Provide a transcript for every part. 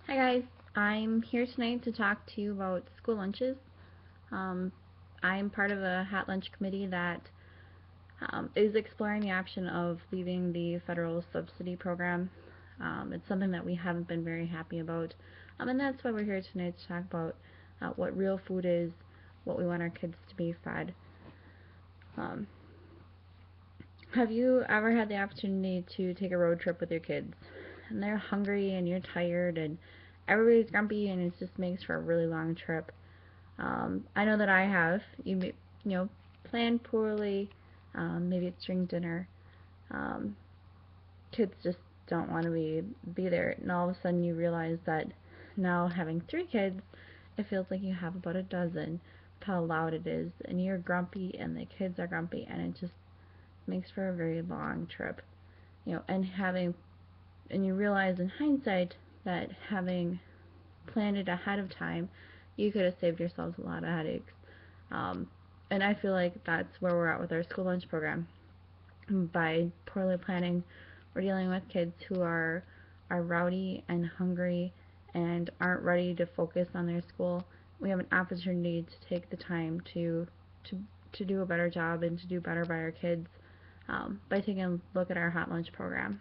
Hi guys, I'm here tonight to talk to you about school lunches. Um, I'm part of a hot lunch committee that is exploring the option of leaving the federal subsidy program. It's something that we haven't been very happy about, and that's why we're here tonight to talk about what real food is, what we want our kids to be fed. Um, have you ever had the opportunity to take a road trip with your kids, and they're hungry and you're tired and everybody's grumpy and it just makes for a really long trip? I know that I have. Plan poorly. Maybe it's during dinner. Um, Kids just don't want to be there, and all of a sudden you realize that now having 3 kids, it feels like you have about a dozen. With how loud it is, and you're grumpy, and the kids are grumpy, and it just makes for a very long trip. And you realize in hindsight that having planned it ahead of time, you could have saved yourselves a lot of headaches. Um, and I feel like that's where we're at with our school lunch program. By poorly planning, we're dealing with kids who are rowdy and hungry and aren't ready to focus on their school. We have an opportunity to take the time to to do a better job and to do better by our kids by taking a look at our hot lunch program.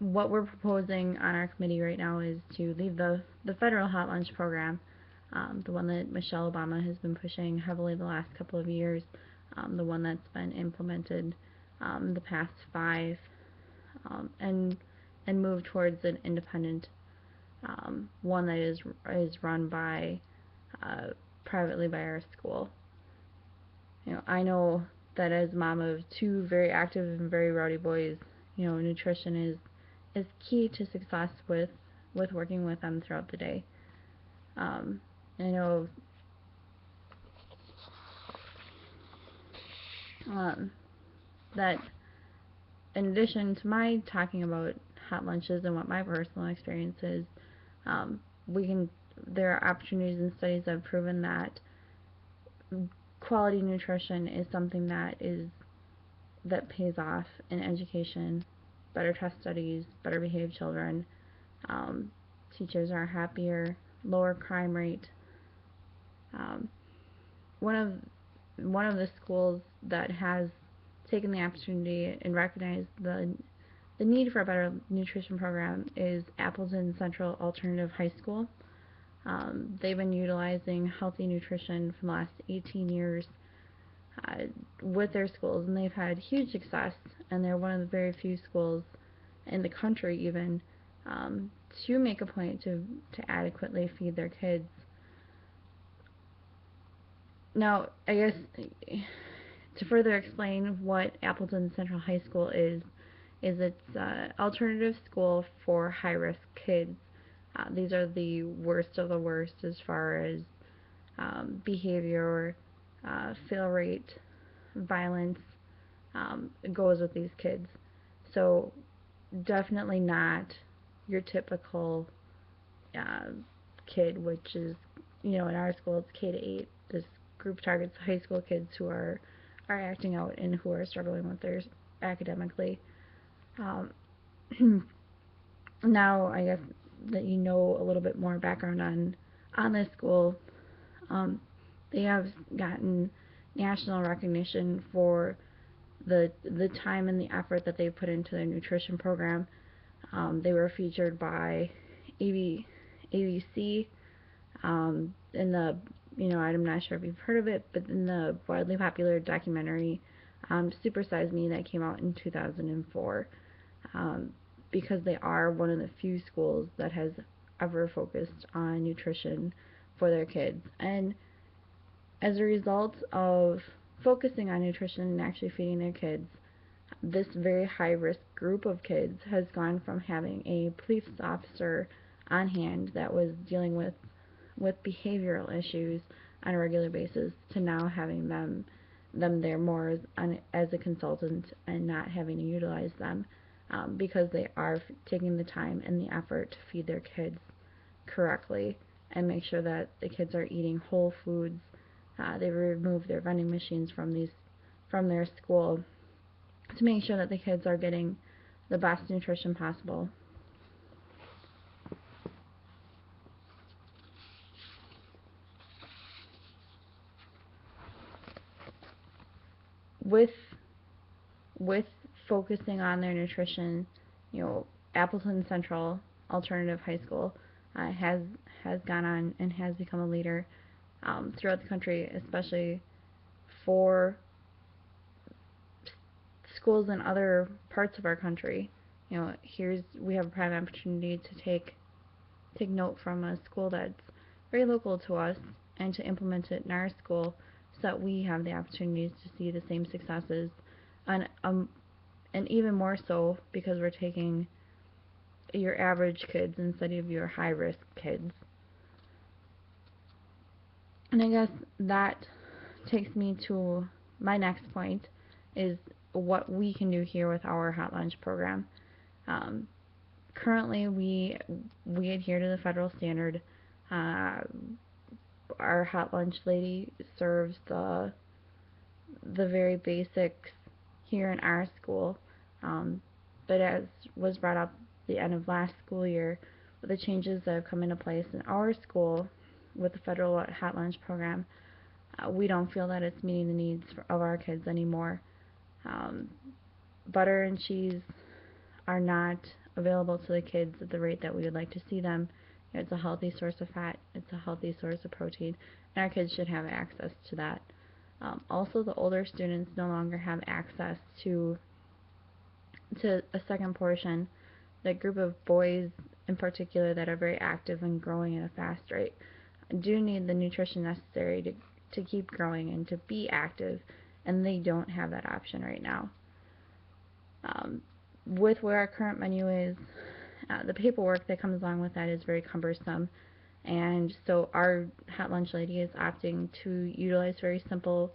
What we're proposing on our committee right now is to leave the federal hot lunch program, the one that Michelle Obama has been pushing heavily the last couple of years, the one that's been implemented the past 5, and move towards an independent one that is run by privately by our school. I know that as mom of 2 very active and very rowdy boys, nutrition is key to success with working with them throughout the day. Um, I know um, that in addition to my talking about hot lunches and what my personal experience is, um, we can there are opportunities and studies that have proven that quality nutrition is something that pays off in education, better test studies, better behaved children. Um, Teachers are happier, lower crime rate. Um, one of one of the schools that has taken the opportunity and recognized the need for a better nutrition program is Appleton Central Alternative High School. They've been utilizing healthy nutrition for the last 18 years uh, with their schools, and they've had huge success. And they're one of the very few schools in the country, even, to make a point to adequately feed their kids. Now, I guess to further explain what Appleton Central High School is it's an alternative school for high-risk kids. These are the worst of the worst as far as behavior, fail rate, violence goes with these kids. So definitely not your typical uh, kid, which is, in our school it's K-8. This group targets high school kids who are acting out and who are struggling with theirs academically. Um, Now, I guess that you know a little bit more background on this school. Um, they have gotten national recognition for the time and the effort that they put into their nutrition program. They were featured by ABC in the, I'm not sure if you've heard of it, but in the widely popular documentary Super Size Me that came out in 2004. Um, because they are one of the few schools that has ever focused on nutrition for their kids. And as a result of focusing on nutrition and actually feeding their kids, this very high risk group of kids has gone from having a police officer on hand that was dealing with behavioral issues on a regular basis to now having them there more as a consultant and not having to utilize them because they are taking the time and the effort to feed their kids correctly and make sure that the kids are eating whole foods. They remove their vending machines from their school to make sure that the kids are getting the best nutrition possible. with with focusing on their nutrition, Appleton Central Alternative High School has gone on and has become a leader throughout the country, especially for schools in other parts of our country. We have a prime opportunity to take note from a school that's very local to us and to implement it in our school so that we have the opportunities to see the same successes, and even more so because we're taking your average kids instead of your high risk kids. And I guess that takes me to my next point, is what we can do here with our hot lunch program. Currently, we adhere to the federal standard. Our hot lunch lady serves the very basics here in our school, but as was brought up the end of last school year, with the changes that have come into place in our school with the federal hot lunch program, we don't feel that it's meeting the needs of our kids anymore. Butter and cheese are not available to the kids at the rate that we would like to see them. It's a healthy source of fat, it's a healthy source of protein, and our kids should have access to that. Also, the older students no longer have access to a second portion. The group of boys in particular that are very active and growing at a fast rate do need the nutrition necessary to keep growing and to be active, and they don't have that option right now. With where our current menu is, the paperwork that comes along with that is very cumbersome, and so our hot lunch lady is opting to utilize very simple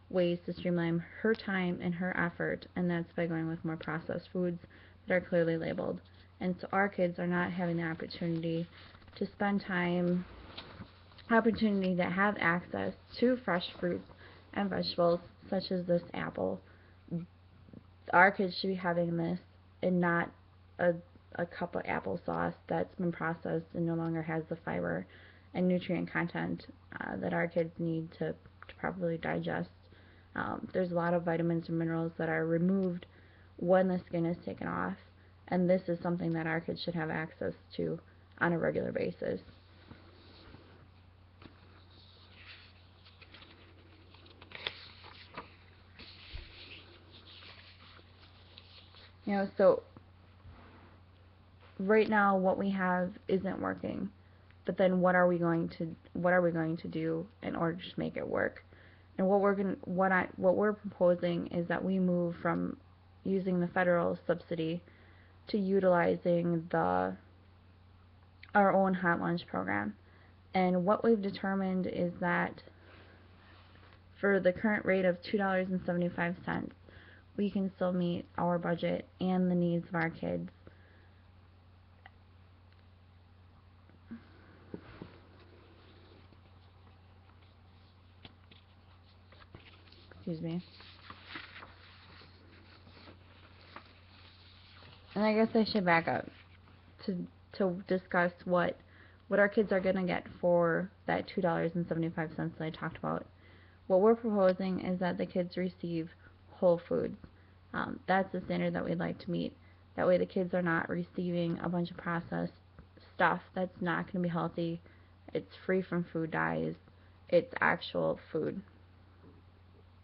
ways to streamline her time and her effort, and that's by going with more processed foods that are clearly labeled. And so our kids are not having the opportunity to spend time, to have access to fresh fruits and vegetables such as this apple. Our kids should be having this and not a cup of applesauce that's been processed and no longer has the fiber and nutrient content that our kids need to properly digest. There's a lot of vitamins and minerals that are removed when the skin is taken off, and this is something that our kids should have access to on a regular basis. So right now what we have isn't working, but then what are we going to do in order to make it work? And what we're proposing is that we move from using the federal subsidy to utilizing our own hot lunch program. And what we've determined is that for the current rate of $2.75, we can still meet our budget and the needs of our kids. Excuse me. And I guess I should back up to discuss what our kids are going to get for that $2.75 that I talked about. What we're proposing is that the kids receive whole foods. That's the standard that we'd like to meet. That way the kids are not receiving a bunch of processed stuff that's not going to be healthy. It's free from food dyes. It's actual food.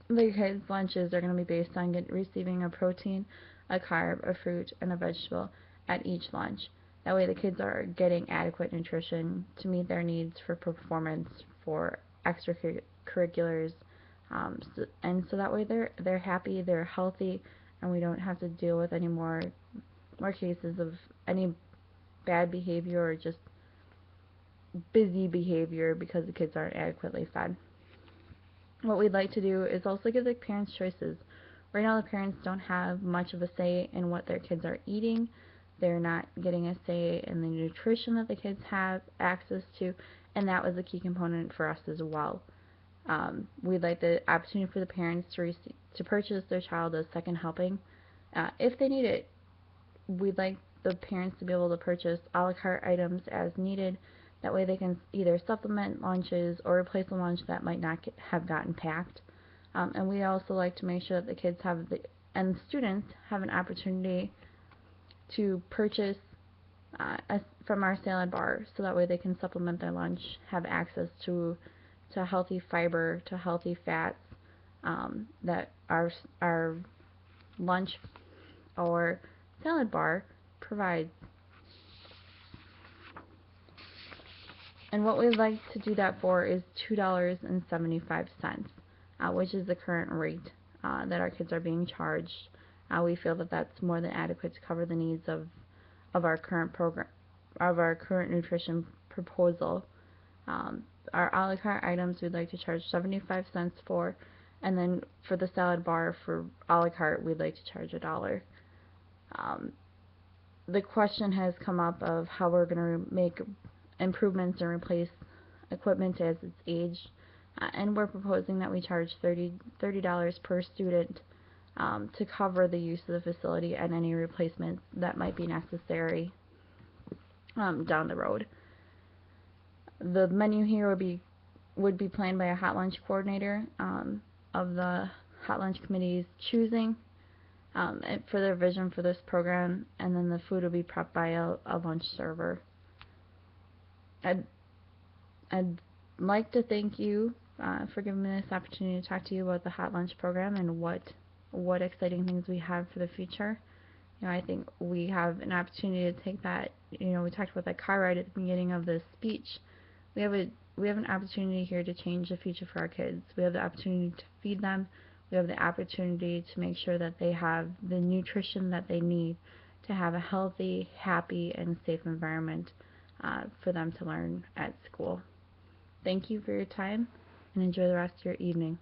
The kids' lunches are going to be based on receiving a protein, a carb, a fruit, and a vegetable at each lunch. That way the kids are getting adequate nutrition to meet their needs for performance, for extracurriculars, and so that way they're happy, they're healthy, and we don't have to deal with any more cases of any bad behavior or just busy behavior because the kids aren't adequately fed. What we'd like to do is also give the parents choices. Right now the parents don't have much of a say in what their kids are eating. They're not getting a say in the nutrition that the kids have access to, and that was a key component for us as well. We'd like the opportunity for the parents to purchase their child a second helping if they need it. We'd like the parents to be able to purchase a la carte items as needed. That way they can either supplement lunches or replace a lunch that might not have gotten packed. And we also like to make sure that the kids and students have an opportunity to purchase from our salad bar, so that way they can supplement their lunch, have access to healthy fiber, to healthy fats, that our lunch or salad bar provides. And what we'd like to do that for is $2.75, which is the current rate that our kids are being charged. We feel that that's more than adequate to cover the needs of our current program, of our current nutrition proposal. Our a la carte items we'd like to charge 75 cents for, and then for the salad bar for a la carte we'd like to charge $1. The question has come up of how we're going to make improvements and replace equipment as it's aged, and we're proposing that we charge $30 per student to cover the use of the facility and any replacements that might be necessary down the road. The menu here would be planned by a hot lunch coordinator of the hot lunch committee's choosing for their vision for this program, and then the food will be prepped by a lunch server. I'd like to thank you for giving me this opportunity to talk to you about the hot lunch program and what exciting things we have for the future. I think we have an opportunity to take that. We talked about that car ride at the beginning of this speech. We have an opportunity here to change the future for our kids. We have the opportunity to feed them. We have the opportunity to make sure that they have the nutrition that they need to have a healthy, happy, and safe environment for them to learn at school. Thank you for your time, and enjoy the rest of your evening.